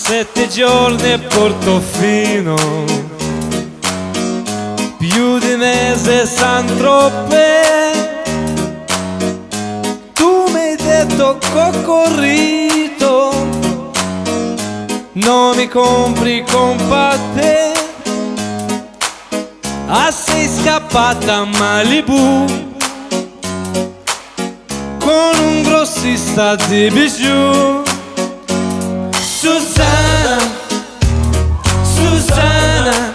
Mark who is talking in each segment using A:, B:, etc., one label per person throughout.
A: 7 giorni a Portofino, più di mese san troppe. Tu mi hai detto coccorrito, non mi compri compatte. Sei scappata a Malibu con un grossista di bijou. Susanna, Susanna,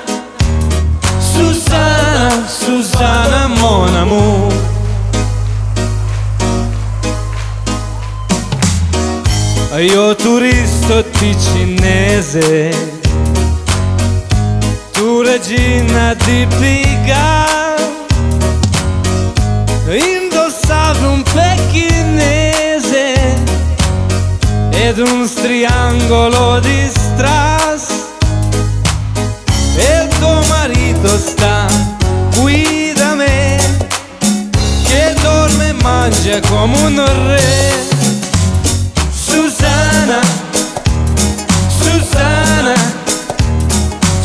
A: Susanna, Susanna mon amour. Io turista ticinese, tu regina di Pigalle, indossavi un pechinese ed un striangolo di strass, e il tuo marito sta qui da me, che dorme e mangia come un re. Susanna, Susanna,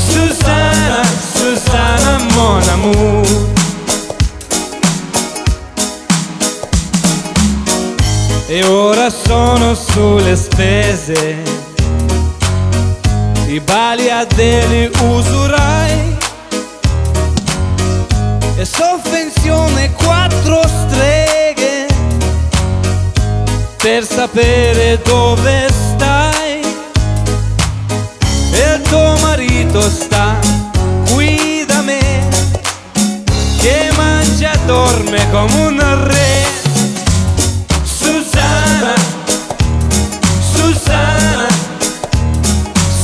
A: Susanna, Susanna mon amour. E ora sono sulle spese, i bali a deli usurai, e sovvenzione 4 streghe per sapere dove stai. E il tuo marito sta qui da me, che mangia e dorme come un re. Susanna, Susanna,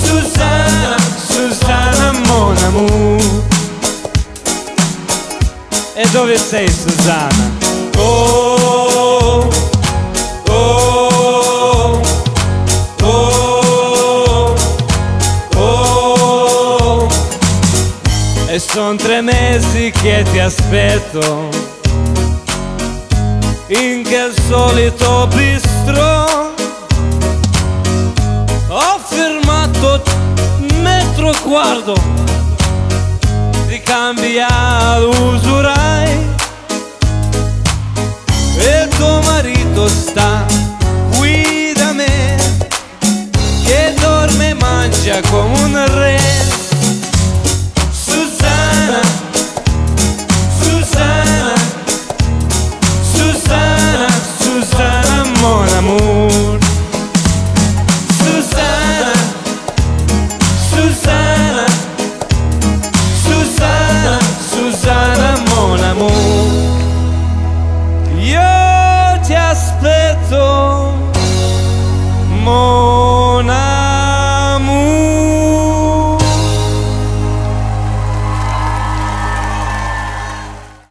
A: Susanna, Susanna mon amour. E dove sei, Susanna? Oh, oh, oh, oh. E son 3 mesi che ti aspetto in quel solito bistro. Ho fermato metro quarto di cambiare usurai, e il tuo marito sta qui da me, che dorme e mangia come un re. Susanna, Susanna, Susanna, Susanna mon amour.